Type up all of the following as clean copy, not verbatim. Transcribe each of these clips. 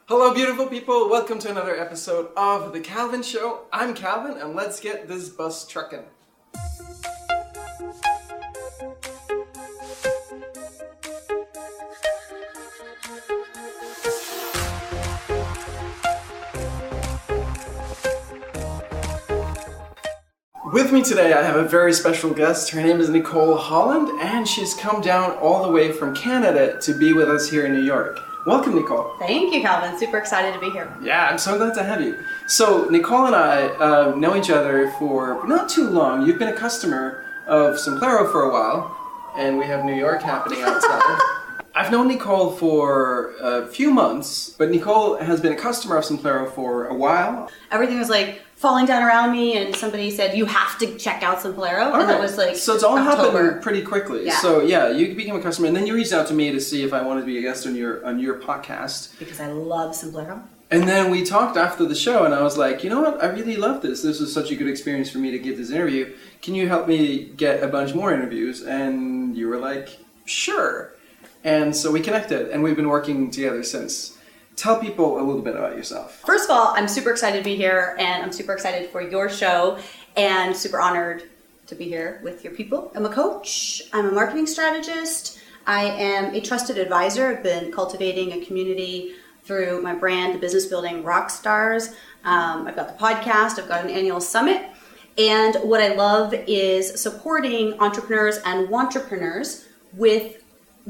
Hello, beautiful people. Welcome to another episode of The Calvin Show. I'm Calvin, and let's get this bus truckin'. With me today, I have a very special guest. Her name is Nicole Holland, and she's come down all the way from Canada to be with us here in New York. Welcome, Nicole. Thank you, Calvin. Super excited to be here. Yeah, I'm so glad to have you. So, Nicole and I know each other for not too long. You've been a customer of Simplero for a while, and we have New York happening outside. I've known Nicole for a few months, but Nicole has been a customer of Simplero for a while. Everything was like falling down around me, and somebody said, you have to check out Simplero. All and right. that was like So it's all October. happened pretty quickly. Yeah. So yeah, you became a customer, and then you reached out to me to see if I wanted to be a guest on your podcast. Because I love Simplero. And then we talked after the show, and I was like, you know what? I really love this. This was such a good experience for me to give this interview. Can you help me get a bunch more interviews? And you were like, sure. And so we connected, and we've been working together since. Tell people a little bit about yourself. First of all, I'm super excited to be here, and I'm super excited for your show, and super honored to be here with your people. I'm a coach. I'm a marketing strategist. I am a trusted advisor. I've been cultivating a community through my brand, the Business Building Rockstars. I've got the podcast. I've got an annual summit. And what I love is supporting entrepreneurs and wantrepreneurs with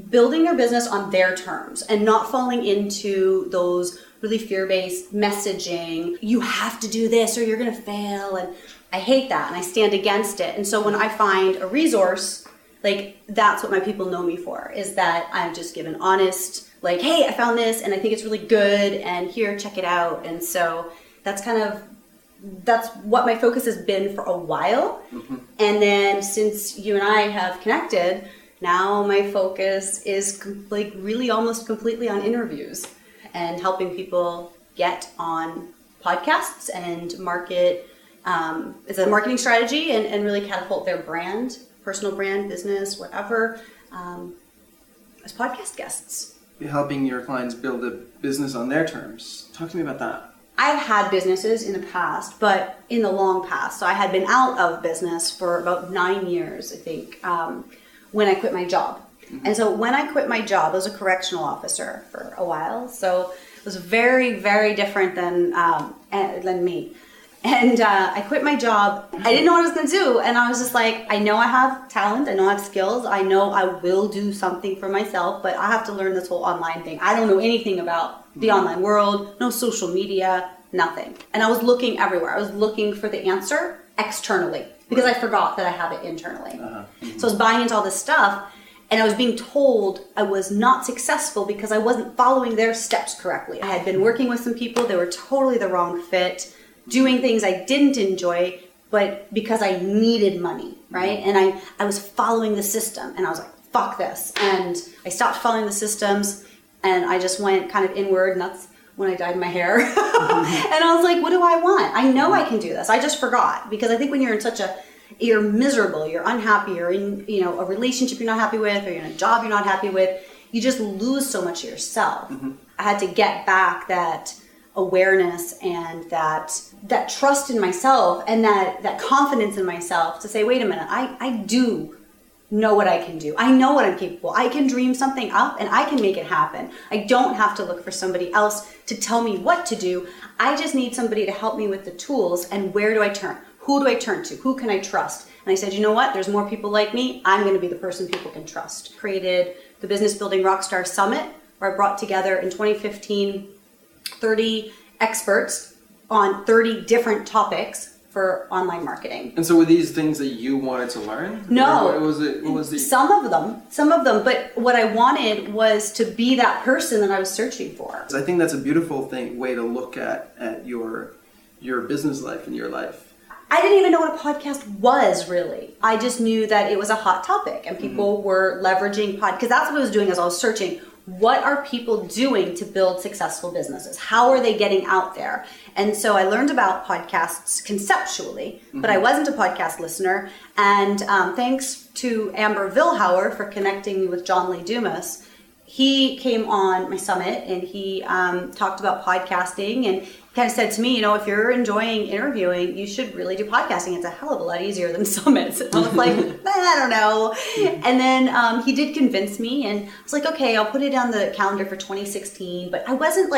building their business on their terms and not falling into those really fear-based messaging. You have to do this or you're going to fail. And I hate that and I stand against it. And so when I find a resource, like that's what my people know me for, is that I'm just giving honest, like, hey, I found this and I think it's really good and here, check it out. And so that's what my focus has been for a while. Mm-hmm. And then since you and I have connected, now my focus is really almost completely on interviews and helping people get on podcasts and market. It's a marketing strategy and really catapult their brand, personal brand, business, whatever, as podcast guests. You're helping your clients build a business on their terms. Talk to me about that. I've had businesses in the past, but in the long past. So I had been out of business for about 9 years, I think, when I quit my job. Mm-hmm. And so when I quit my job, I was a correctional officer for a while. So it was very, very different than me. And I quit my job. I didn't know what I was going to do. And I was just like, I know I have talent. I know I have skills. I know I will do something for myself, but I have to learn this whole online thing. I don't know anything about the online world, no social media, nothing. And I was looking everywhere. I was looking for the answer externally because I forgot that I have it internally. Mm-hmm. So I was buying into all this stuff and I was being told I was not successful because I wasn't following their steps correctly. I had been working with some people. They were totally the wrong fit, doing things I didn't enjoy, but because I needed money, right? And I was following the system and I was like, fuck this. And I stopped following the systems and I just went kind of inward, and that's when I dyed my hair. Mm-hmm. And I was like, what do I want? I know I can do this. I just forgot, because I think when you're in you're miserable, you're unhappy, you're in, a relationship you're not happy with, or you're in a job you're not happy with, you just lose so much of yourself. Mm-hmm. I had to get back that awareness and that trust in myself and that confidence in myself to say, wait a minute, I do know what I can do. I know what I'm capable. I can dream something up and I can make it happen. I don't have to look for somebody else to tell me what to do. I just need somebody to help me with the tools. And where do I turn? Who do I turn to? Who can I trust? And I said, you know what? There's more people like me. I'm going to be the person people can trust. Created the Business Building Rockstar Summit, where I brought together in 2015 30 experts on 30 different topics for online marketing. And so were these things that you wanted to learn? No. What was it? Some of them. But what I wanted was to be that person that I was searching for. I think that's a beautiful way to look at your business life and your life. I didn't even know what a podcast was, really. I just knew that it was a hot topic and people were leveraging because that's what I was doing as I was searching. What are people doing to build successful businesses? How are they getting out there? And so I learned about podcasts conceptually, but I wasn't a podcast listener. And thanks to Amber Vilhauer for connecting me with John Lee Dumas, he came on my summit and he talked about podcasting and kind of said to me, if you're enjoying interviewing, you should really do podcasting. It's a hell of a lot easier than summits. And I was like, I don't know. And then he did convince me, and I was like, okay, I'll put it on the calendar for 2016. But I wasn't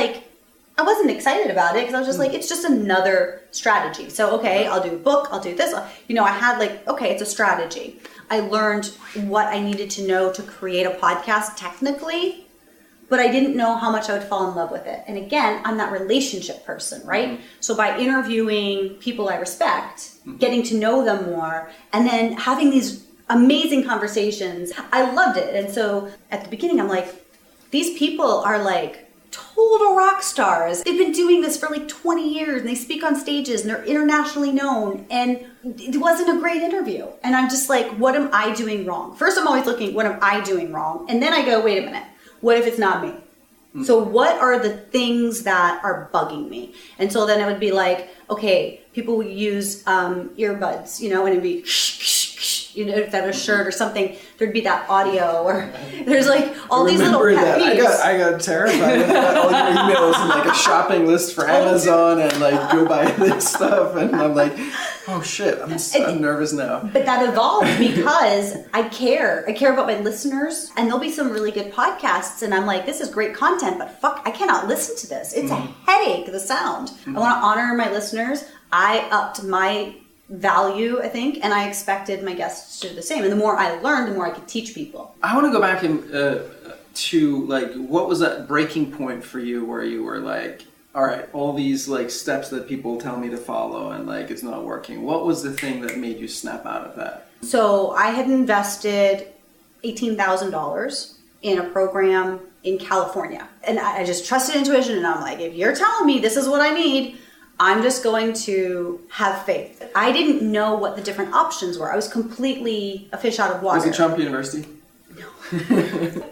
excited about it because I was just like, it's just another strategy. So, okay, I'll do a book, I'll do this. I had okay, it's a strategy. I learned what I needed to know to create a podcast technically, but I didn't know how much I would fall in love with it. And again, I'm that relationship person, right? Mm-hmm. So by interviewing people I respect, getting to know them more, and then having these amazing conversations, I loved it. And so at the beginning, I'm like, these people are total rock stars. They've been doing this for 20 years and they speak on stages and they're internationally known, and it wasn't a great interview. And I'm just like, what am I doing wrong? First, I'm always looking, what am I doing wrong? And then I go, wait a minute, what if it's not me? Mm-hmm. So what are the things that are bugging me? And so then it would be okay, people would use earbuds, and it'd be if that was a shirt or something, there'd be that audio, or there's all these little pet peeves. I got terrified with all your emails and a shopping list for Amazon and go buy this stuff, and I'm like, oh shit, I'm nervous now. But that evolved because I care about my listeners, and there'll be some really good podcasts and I'm like, this is great content, but fuck, I cannot listen to this. It's a headache, the sound. I want to honor my listeners. I upped my value, I think, and I expected my guests to do the same. And the more I learned, the more I could teach people. I want to go back to what was that breaking point for you where you were all right, all these steps that people tell me to follow and it's not working. What was the thing that made you snap out of that? So I had invested $18,000 in a program in California, and I just trusted intuition, and I'm like, if you're telling me this is what I need, I'm just going to have faith. I didn't know what the different options were. I was completely a fish out of water. Was it Trump University? No.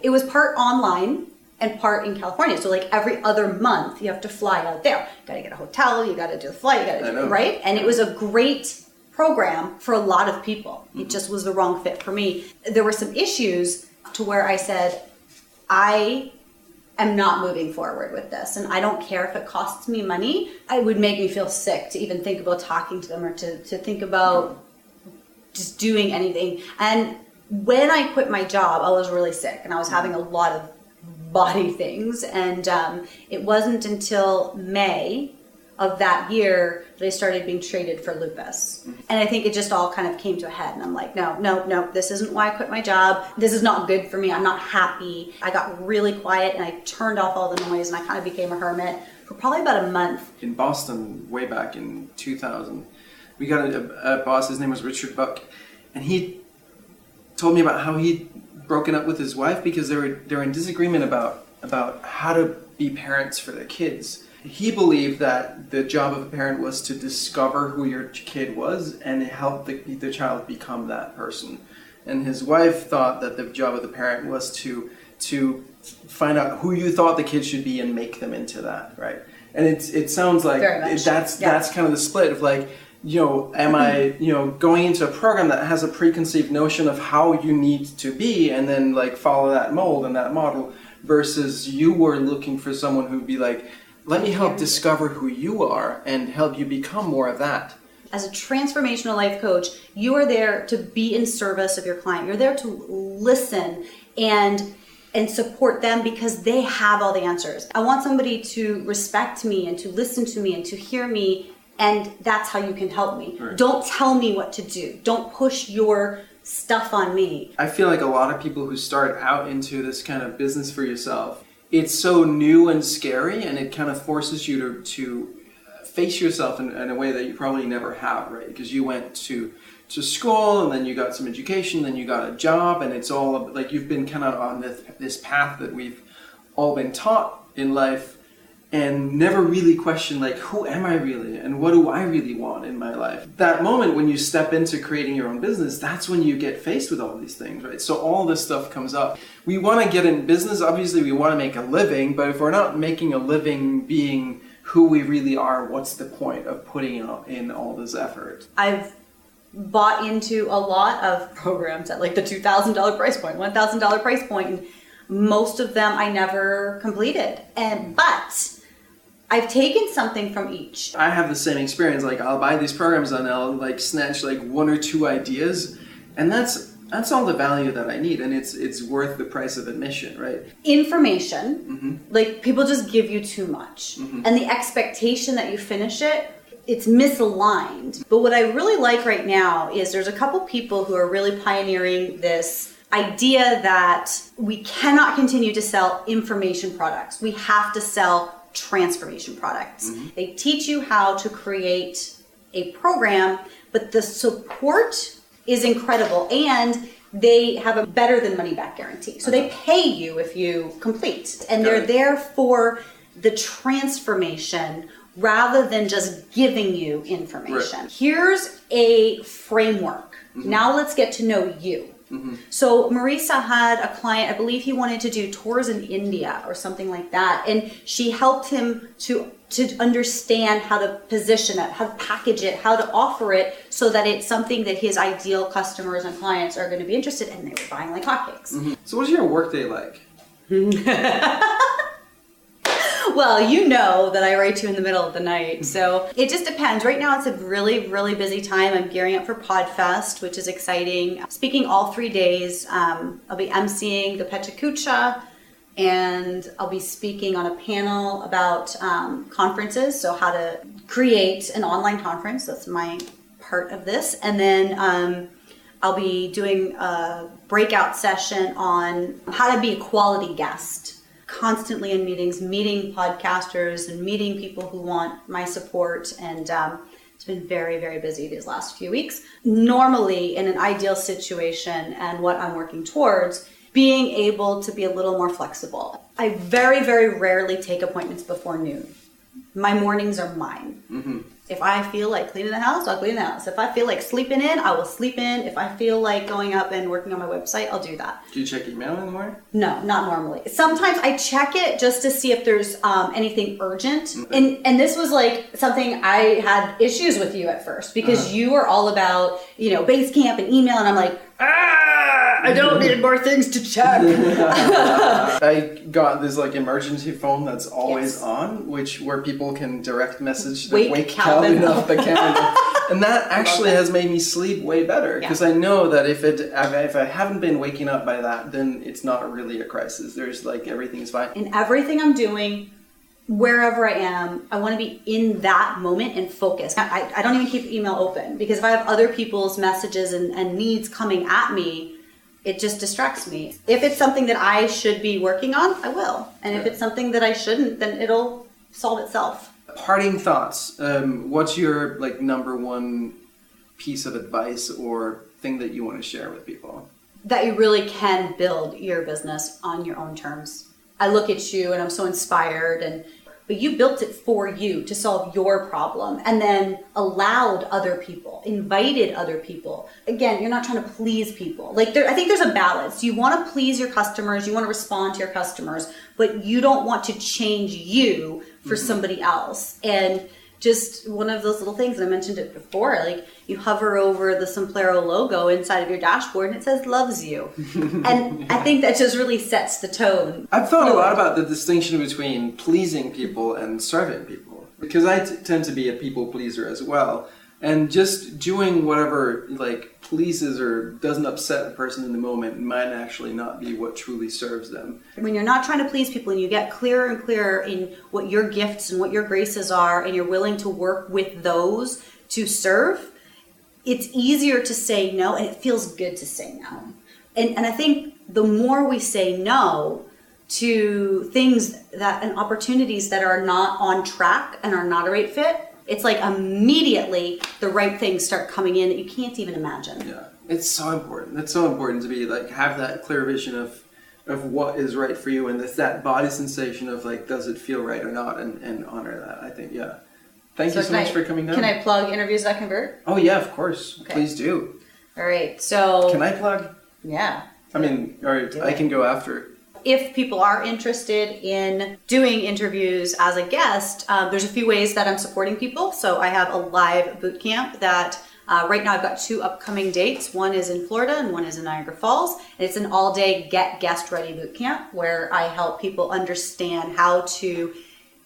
It was part online and part in California. So every other month you have to fly out there. You gotta get a hotel, you gotta do the flight, you gotta do it, right? And it was a great program for a lot of people. It just was the wrong fit for me. There were some issues to where I said, I am not moving forward with this, and I don't care if it costs me money. It would make me feel sick to even think about talking to them or to think about just doing anything. And when I quit my job, I was really sick and I was having a lot of body things, and it wasn't until May of that year that I started being treated for lupus. And I think it just all kind of came to a head, and I'm like, no, this isn't why I quit my job. This is not good for me. I'm not happy. I got really quiet and I turned off all the noise, and I kind of became a hermit for probably about a month. In Boston, way back in 2000, we got a boss, his name was Richard Buck, and he told me about how he'd broken up with his wife because they were in disagreement about how to be parents for their kids. He believed that the job of a parent was to discover who your kid was and help the child become that person. And his wife thought that the job of the parent was to find out who you thought the kid should be and make them into that, right? And it sounds like that's kind of the split of am I, going into a program that has a preconceived notion of how you need to be and then follow that mold and that model, versus you were looking for someone who'd be let me help discover who you are and help you become more of that. As a transformational life coach, you are there to be in service of your client. You're there to listen and support them because they have all the answers. I want somebody to respect me and to listen to me and to hear me, and that's how you can help me. Right. Don't tell me what to do. Don't push your stuff on me. I feel like a lot of people who start out into this kind of business for yourself, it's so new and scary, and it kind of forces you to face yourself in a way that you probably never have, right? Because you went to school, and then you got some education, then you got a job, and it's all you've been kind of on this path that we've all been taught in life, and never really questioned who am I really and what do I really want in my life. That moment when you step into creating your own business, that's when you get faced with all these things, right? So all this stuff comes up. We want to get in business, obviously we want to make a living, but if we're not making a living being who we really are, what's the point of putting in all this effort? I've bought into a lot of programs at the $2,000 price point, $1,000 price point, and Most of them I never completed. But I've taken something from each. I have the same experience. Like, I'll buy these programs and I'll like snatch like 1 or 2 ideas, and that's all the value that I need, and it's worth the price of admission, right? Information, like people just give you too much, and the expectation that you finish it, it's misaligned. But what I really like right now is there's a couple people who are really pioneering this idea that we cannot continue to sell information products. We have to sell transformation products. They teach you how to create a program, but the support is incredible, and they have a better than money back guarantee. So they pay you if you complete, and they're there for the transformation rather than just giving you information. Right. Here's a framework. Now let's get to know you. So Marisa had a client, I believe he wanted to do tours in India or something like that, and she helped him to understand how to position it, how to package it, how to offer it so that it's something that his ideal customers and clients are going to be interested in. They were buying like hotcakes. So what's your workday like? Well, you know that I write to you in the middle of the night, so it just depends. Right now it's a really, really busy time. I'm gearing up for PodFest, which is exciting. Speaking all 3 days. I'll be emceeing the Pechakucha, and I'll be speaking on a panel about conferences, so how to create an online conference. That's my part of this. And then I'll be doing a breakout session on how to be a quality guest. Constantly in meetings, meeting podcasters and meeting people who want my support, and it's been very, very busy these last few weeks. Normally, in an ideal situation and what I'm working towards, being able to be a little more flexible. I very, very rarely take appointments before noon. My mornings are mine. If I feel like cleaning the house, I'll clean the house. If I feel like sleeping in, I will sleep in. If I feel like going up and working on my website, I'll do that. Do you check email in the morning? No, not normally. Sometimes I check it just to see if there's anything urgent. And this was like something I had issues with you at first, because you were all about, Basecamp and email, and I'm like, I don't need more things to check. I got this like emergency phone that's always on, where people can direct message the wake Calvin off the calendar. And that actually has made me sleep way better, because I know that if I haven't been waking up by that, then it's not really a crisis. There's like, everything's fine. In everything I'm doing, wherever I am, I want to be in that moment and focused. I don't even keep email open, because if I have other people's messages and needs coming at me, it just distracts me. If it's something that I should be working on, I will. And if it's something that I shouldn't, then it'll solve itself. Parting thoughts. What's your like number one piece of advice or thing that you want to share with people? That you really can build your business on your own terms. I look at you and I'm so inspired, but you built it for you to solve your problem, and then allowed other people, invited other people. Again, you're not trying to please people. I think there's a balance. You want to please your customers, you want to respond to your customers, but you don't want to change you for somebody else. And just one of those little things, and I mentioned it before, like you hover over the Simplero logo inside of your dashboard and it says loves you. And I think that just really sets the tone. I've thought a lot about the distinction between pleasing people and serving people, because I tend to be a people pleaser as well. And just doing whatever like pleases or doesn't upset a person in the moment might actually not be what truly serves them. When you're not trying to please people and you get clearer and clearer in what your gifts and what your graces are, and you're willing to work with those to serve, it's easier to say no, and it feels good to say no. And I think the more we say no to things and opportunities that are not on track and are not a right fit, it's like immediately the right things start coming in that you can't even imagine. Yeah, it's so important. It's so important to be like, have that clear vision of what is right for you, and that body sensation of like, does it feel right or not, and honor that. I think, Thank you so much for coming down. Can I plug Interviews That Convert? Oh yeah, of course. Okay. Please do. All right, so... Can I plug? Yeah. I mean, all right, I can go after. If people are interested in doing interviews as a guest, there's a few ways that I'm supporting people. So I have a live boot camp that Right now I've got 2 upcoming dates. One is in Florida and one is in Niagara Falls. And it's an all-day Get Guest Ready bootcamp where I help people understand how to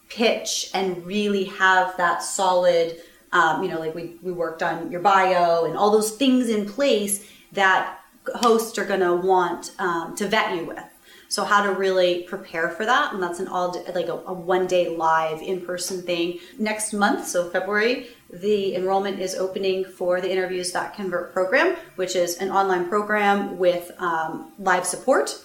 pitch and really have that solid, like we worked on your bio and all those things in place that hosts are going to want to vet you with. So how to really prepare for that, and that's an a one-day live in-person thing. Next month, so February, the enrollment is opening for the Interviews That Convert program, which is an online program with live support.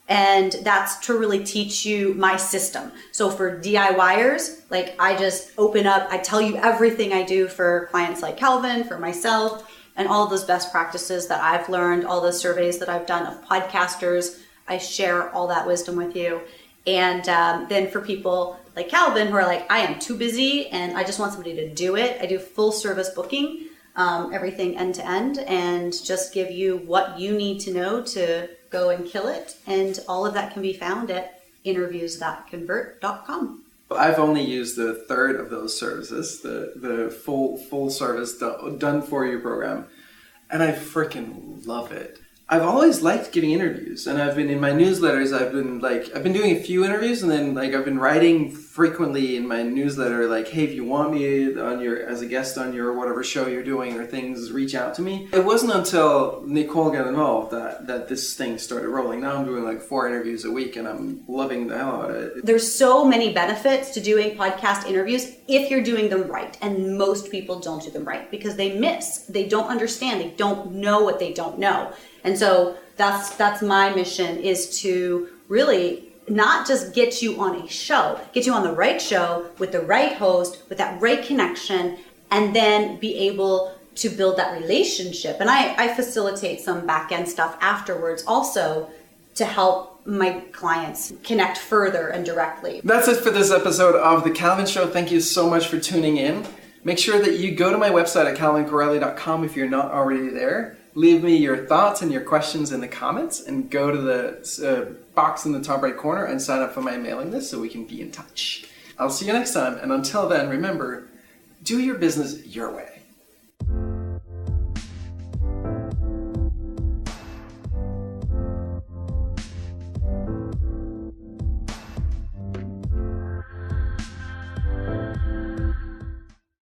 And that's to really teach you my system. So for DIYers, I just open up, I tell you everything I do for clients like Calvin, for myself, and all those best practices that I've learned, all the surveys that I've done of podcasters. I share all that wisdom with you. And then for people like Calvin who are like, I am too busy and I just want somebody to do it, I do full service booking, everything end to end, and just give you what you need to know to go and kill it. And all of that can be found at interviewsthatconvert.com. I've only used the third of those services, the full service done for you program, and I freaking love it. I've always liked giving interviews, and I've been in my newsletters. I've been doing a few interviews, and then I've been writing frequently in my newsletter, hey, if you want me as a guest on your whatever show you're doing or things, reach out to me. It wasn't until Nicole got involved that this thing started rolling. Now I'm doing 4 interviews a week, and I'm loving the hell out of it. There's so many benefits to doing podcast interviews if you're doing them right, and most people don't do them right because they don't understand, they don't know what they don't know. And so that's my mission, is to really not just get you on a show, get you on the right show with the right host, with that right connection, and then be able to build that relationship. And I facilitate some back-end stuff afterwards also to help my clients connect further and directly. That's it for this episode of The Calvin Show. Thank you so much for tuning in. Make sure that you go to my website at calvincorelli.com if you're not already there. Leave me your thoughts and your questions in the comments, and go to the box in the top right corner and sign up for my mailing list so we can be in touch. I'll see you next time, and until then, remember, do your business your way.